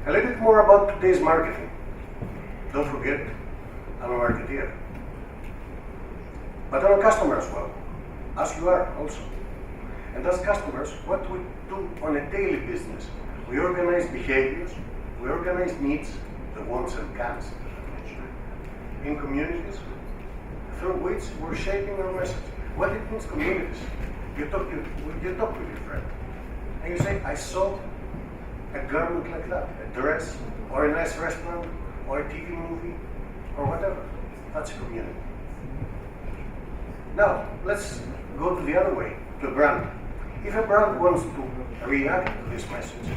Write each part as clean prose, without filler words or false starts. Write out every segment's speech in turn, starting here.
A little bit more about today's marketing. Don't forget, I'm a marketeer. But I'm a customer as well, as you are also. And as customers, what we do on a daily business, we organize behaviors, we organize needs, the wants and can'ts, in communities through which we're shaping our message. What it means communities? You talk with your friend, and you say, I saw a garment like that, a dress, or a nice restaurant, or a TV movie, or whatever. That's a community. Now, let's go to the other way, to a brand. If a brand wants to react to this message,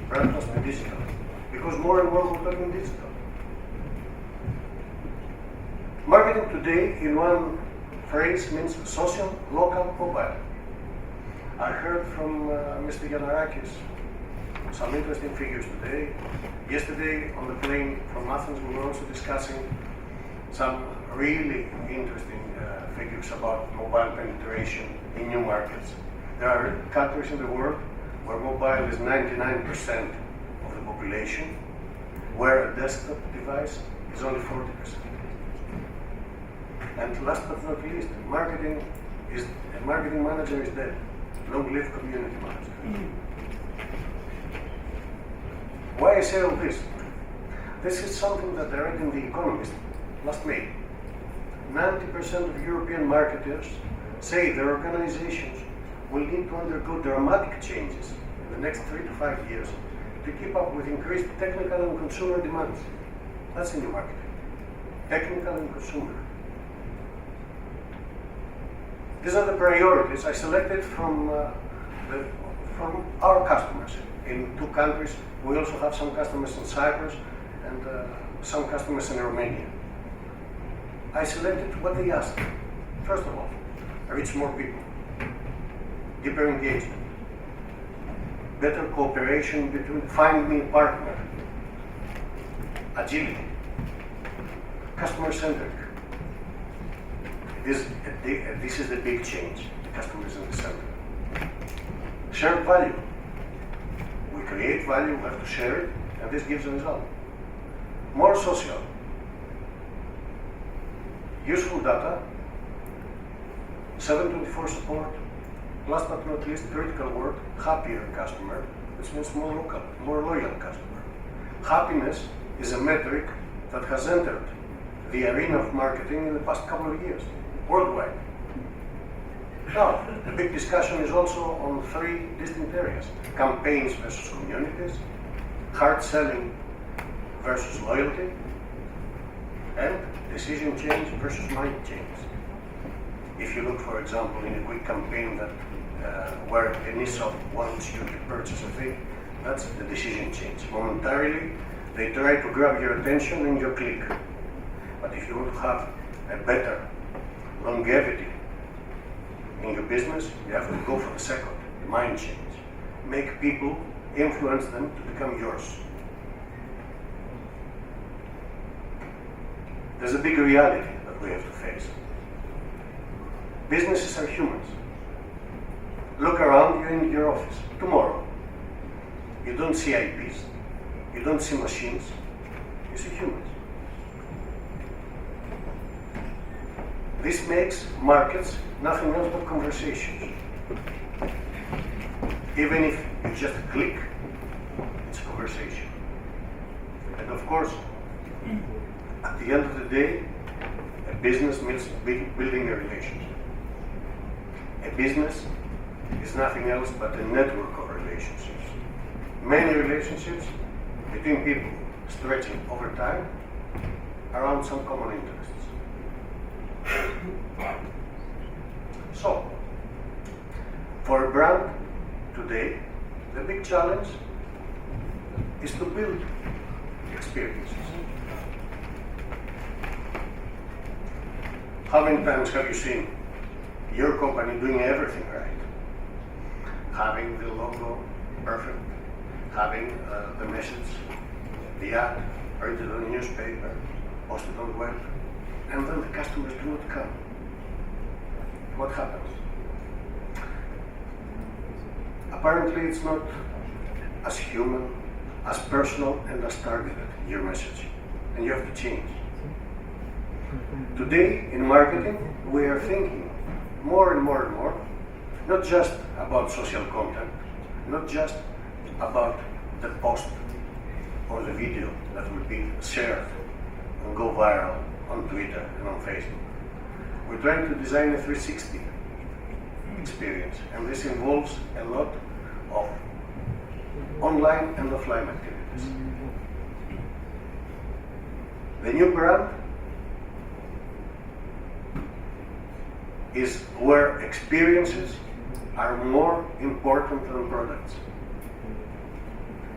brand must be digital, because more and more we're talking digital. Marketing today, in one phrase, means social, local, mobile. I heard from Mr. Yannis some interesting figures today. Yesterday, on the plane from Athens, we were also discussing some really interesting figures about mobile penetration in new markets. There are countries in the world where mobile is 99% of the population, where a desktop device is only 40%. And last but not least, marketing manager is dead. Long live community manager. Why I say all this? This is something that I read in The Economist last May. 90% of European marketers say their organizations will need to undergo dramatic changes in the next 3 to 5 years to keep up with increased technical and consumer demands. That's in new marketing. Technical and consumer. These are the priorities I selected from our customers in 2 countries. We also have some customers in Cyprus and some customers in Romania. I selected what they asked. First of all, reach more people, deeper engagement, better cooperation between, find me a partner, agility, customer-centric. This is the big change. The customer is in the center. Shared value. We create value, we have to share it, and this gives a result. More social. Useful data. 724 support. Last but not least, critical word, happier customer, which means more local, more loyal customer. Happiness is a metric that has entered the arena of marketing in the past couple of years, worldwide. Now, the big discussion is also on 3 distinct areas: campaigns versus communities, hard selling versus loyalty, and decision change versus mind change. If you look, for example, in a quick campaign that where a niche wants you to purchase a thing, that's the decision change. Momentarily, they try to grab your attention and you click. But if you want to have a better longevity in your business, you have to go for the second, the mind change. Make people, influence them to become yours. There's a big reality that we have to face. Businesses are humans. Look around you in your office tomorrow. You don't see IPs, you don't see machines, you see humans. This makes markets nothing else but conversations. Even if you just click, it's a conversation. And of course, at the end of the day, a business means building a relationship. A business is nothing else but a network of relationships. Many relationships between people stretching over time around some common interests. So, for a brand today, the big challenge is to build experiences. How many times have you seen your company doing everything right? Having the logo perfect, having the message, the ad, printed on the newspaper, posted on the web, and then the customers do not come. What happens? Apparently it's not as human, as personal and as targeted, your message. And you have to change. Today, in marketing, we are thinking more and more and more, not just about social content, not just about the post or the video that will be shared and go viral on Twitter and on Facebook. We're trying to design a 360 experience, and this involves a lot of online and offline activities. The new brand is where experiences are more important than products.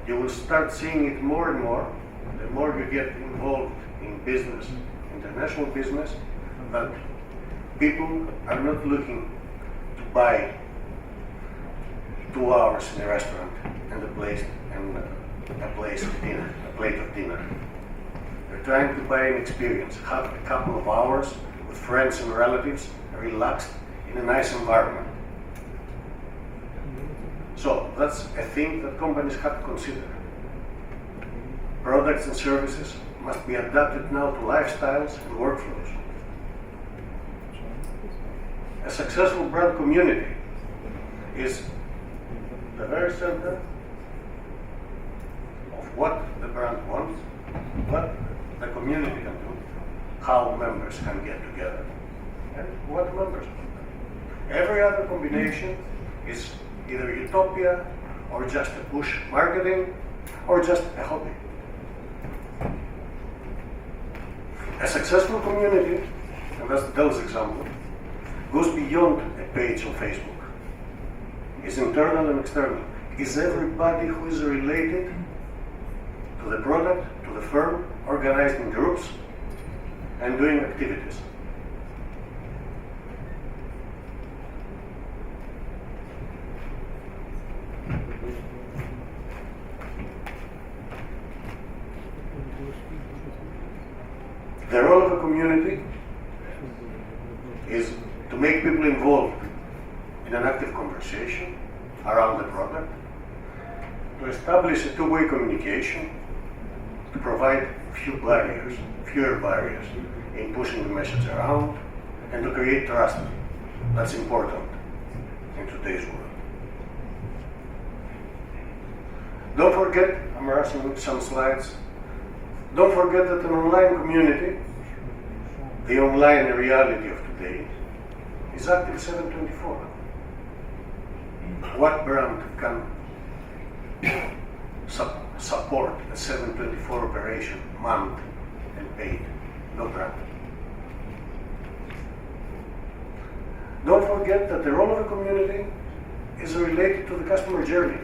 You will start seeing it more and more, the more you get involved in business, international business, that people are not looking to buy 2 hours in a restaurant and a plate of dinner. They're trying to buy an experience, have a couple of hours with friends and relatives, relaxed in a nice environment. So that's a thing that companies have to consider. Products and services must be adapted now to lifestyles and workflows. A successful brand community is the very center of what the brand wants, what the community can do, how members can get together, and what members want. Every other combination is either utopia or just a push marketing or just a hobby. A successful community, and that's Dell's example, goes beyond a page on Facebook. It's internal and external. It's everybody who is related to the product, to the firm, organized in groups and doing activities. The role of a community is to make people involved in an active conversation around the product, to establish a two-way communication, to provide fewer barriers in pushing the message around, and to create trust. That's important in today's world. Don't forget, I'm rushing some slides, don't forget that an online community, the online reality of today, is active 7/24. What brand can support a 7/24 operation manned and paid? No brand. Don't forget that the role of a community is related to the customer journey.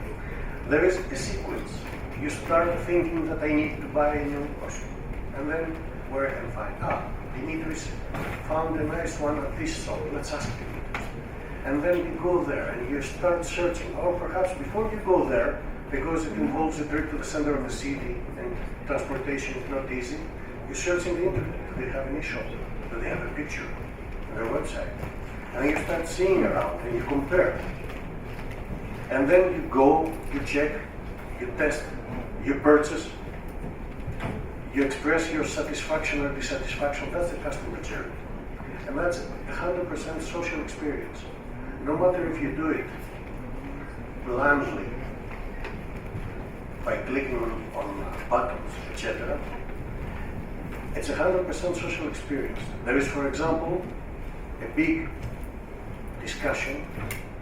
There is a sequence. You start thinking that I need to buy a new costume, and then where I can find, Dimitris found a nice one at this shop, let's ask Dimitris. And then you go there and you start searching, or perhaps before you go there, because it involves a trip to the center of the city and transportation is not easy, you search in the internet. Do they have an e-shop? Do they have a picture on their website? And then you start seeing around and you compare. And then you go, you check, you test, you purchase, you express your satisfaction or dissatisfaction. That's the customer journey. And that's 100% social experience. No matter if you do it blandly, by clicking on buttons, etc., it's 100% social experience. There is, for example, a big discussion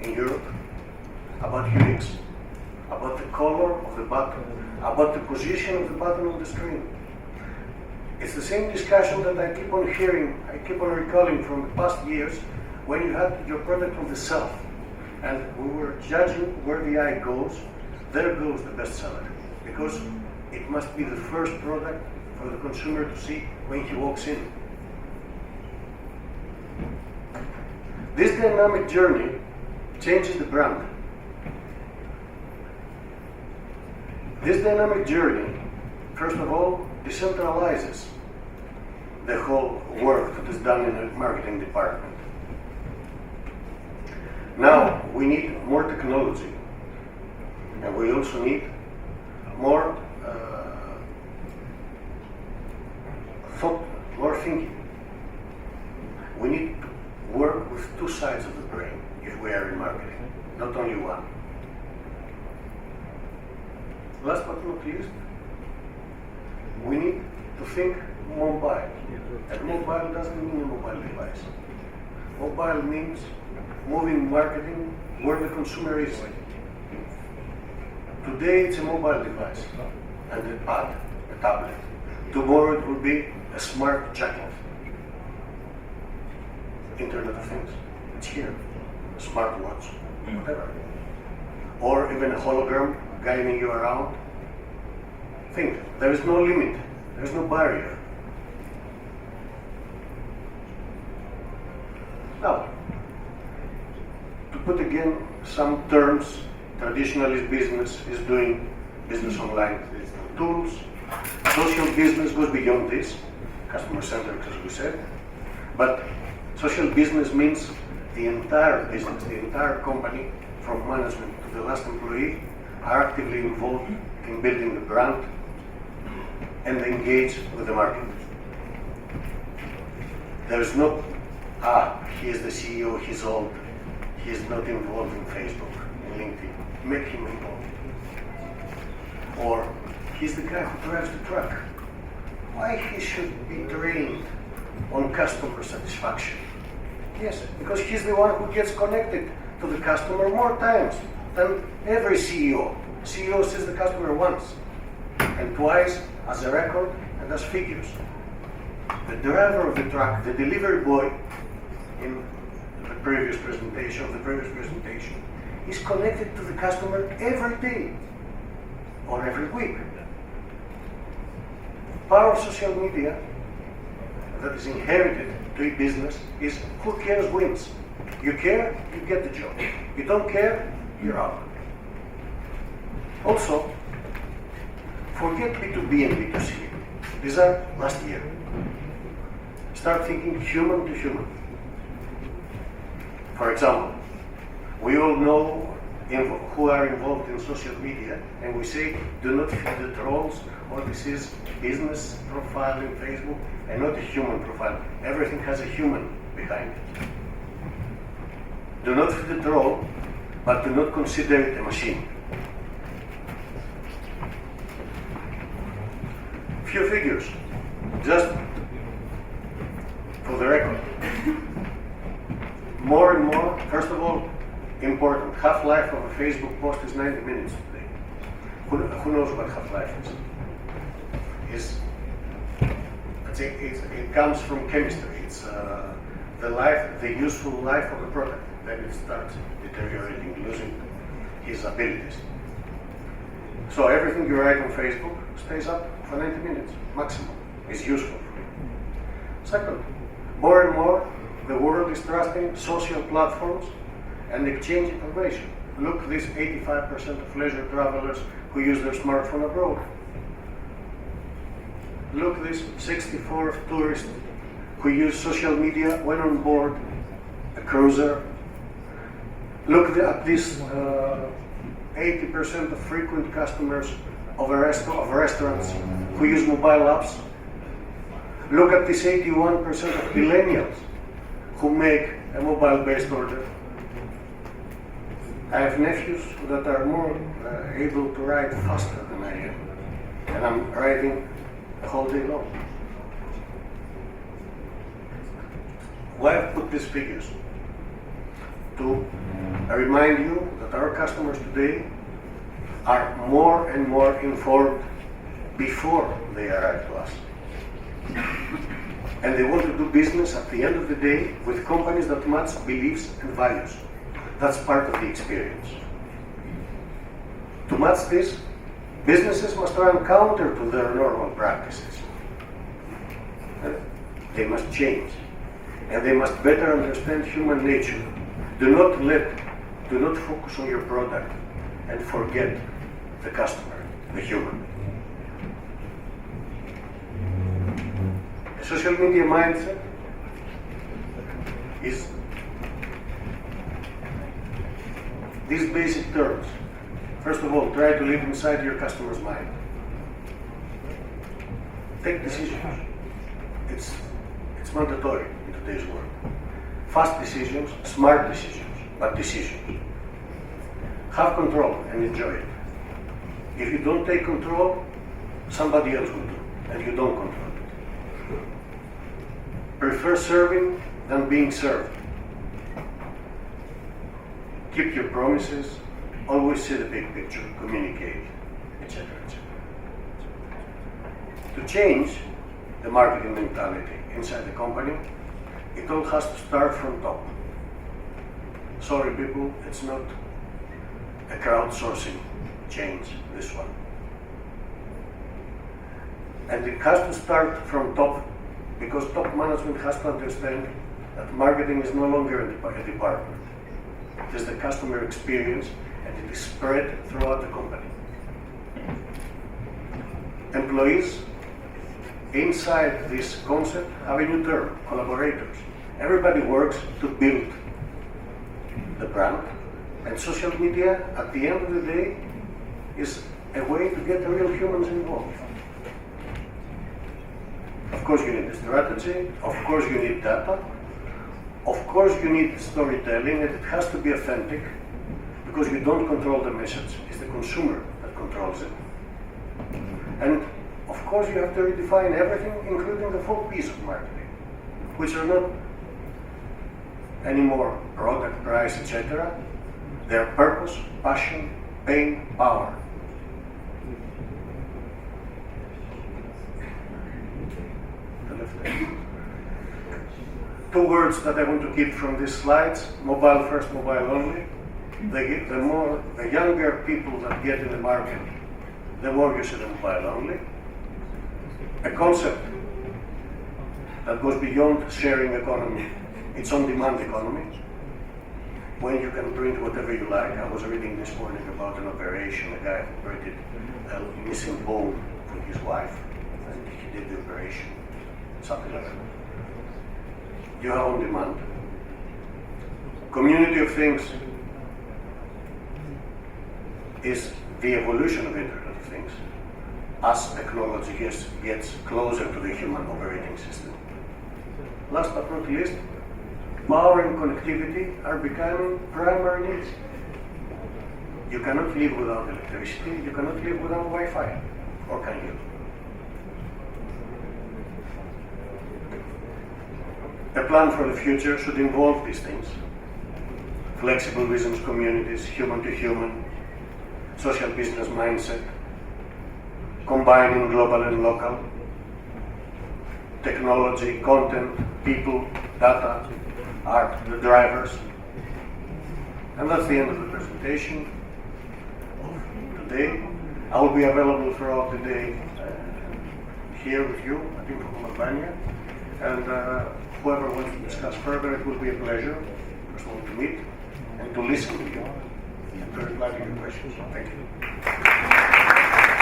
in Europe about UX, about the color of the button, about the position of the button on the screen. It's the same discussion that I keep on hearing, I keep on recalling from the past years when you had your product on the shelf and we were judging where the eye goes. There goes the bestseller, because it must be the first product for the consumer to see when he walks in. This dynamic journey changes the brand. This dynamic journey, first of all, decentralizes the whole work that is done in the marketing department. Now we need more technology, and we also need more last but not least, we need to think mobile. And mobile doesn't mean a mobile device. Mobile means moving marketing where the consumer is. Today it's a mobile device and a pad, a tablet. Tomorrow it will be a smart jacket. Internet of Things. It's here. A smartwatch, whatever. Or even a hologram guiding you around. Think, there is no limit, there is no barrier. Now, to put again some terms, traditionalist business is doing business online with digital tools. Social business goes beyond this, customer-centric as we said, but social business means the entire business, the entire company, from management to the last employee, are actively involved in building the brand and engage with the market. There is no, he is the CEO, he's old, he is not involved in Facebook, in LinkedIn. Make him involved. Or he's the guy who drives the truck. Why he should be trained on customer satisfaction? Yes, because he's the one who gets connected to the customer more times than every CEO. CEO sees the customer once and twice as a record and as figures. The driver of the truck, the delivery boy in the previous presentation, is connected to the customer every day or every week. Power of social media that is inherited to a business is who cares wins. You care, you get the job. You don't care, you're out. Also, forget B2B and B2C. These are last year. Start thinking human to human. For example, we all know who are involved in social media, and we say, do not feed the trolls, or this is business profile in Facebook and not a human profile. Everything has a human behind it. Do not feed the troll, but do not consider it a machine. Few figures, just for the record. More and more, first of all, important, half-life of a Facebook post is 90 minutes today. Who knows what half-life is? It comes from chemistry. It's the useful life of a product. Then it starts deteriorating, losing his abilities. So everything you write on Facebook stays up for 90 minutes, maximum. It's useful for you. Second, more and more, the world is trusting social platforms and exchange information. Look, this 85% of leisure travelers who use their smartphone abroad. Look, this 64 of tourists who use social media when on board a cruiser. Look at this 80% of frequent customers of restaurants who use mobile apps. Look at this 81% of millennials who make a mobile-based order. I have nephews that are more able to write faster than I am, and I'm writing the whole day long. Why I put these figures? To remind you that our customers today are more and more informed before they arrive to us. And they want to do business at the end of the day with companies that match beliefs and values. That's part of the experience. To match this, businesses must run counter to their normal practices. They must change. And they must better understand human nature. Do not focus on your product and forget the customer, the human. A social media mindset is these basic terms. First of all, try to live inside your customer's mind. Take decisions. It's mandatory in today's world. Fast decisions, smart decisions, but decisions. Have control and enjoy it. If you don't take control, somebody else will do, and you don't control it. Prefer serving than being served. Keep your promises, always see the big picture, communicate, etc., etc. To change the marketing mentality inside the company, it all has to start from top. Sorry people, it's not a crowdsourcing change, this one. And it has to start from top, because top management has to understand that marketing is no longer a department. It is the customer experience, and it is spread throughout the company. Employees inside this concept have a new term, collaborators. Everybody works to build the brand, and social media, at the end of the day, is a way to get the real humans involved. Of course you need a strategy, of course you need data, of course you need storytelling, and it has to be authentic, because you don't control the message, it's the consumer that controls it. And of course you have to redefine everything, including the full piece of marketing, which are not anymore product, price, etc. They are purpose, passion, pain, power. Two words that I want to keep from these slides: mobile first, mobile only. The younger people that get in the market, the more you see the mobile only. A concept that goes beyond sharing economy. It's on-demand economy, when you can print whatever you like. I was reading this morning about an operation, a guy who printed a missing bone for his wife, and he did the operation, something like that. You have on-demand. Community of Things is the evolution of Internet of Things as technology gets closer to the human operating system. Last but not least, power and connectivity are becoming primary needs. You cannot live without electricity, you cannot live without Wi-Fi, or can you? A plan for the future should involve these things. Flexible business communities, human to human, social business mindset, combining global and local, technology, content, people, data, art, the drivers. And that's the end of the presentation today. I will be available throughout the day here with you, I think from Albania. And whoever wants to discuss further, it will be a pleasure, first of all, to meet and to listen to you and to reply to your questions. Thank you.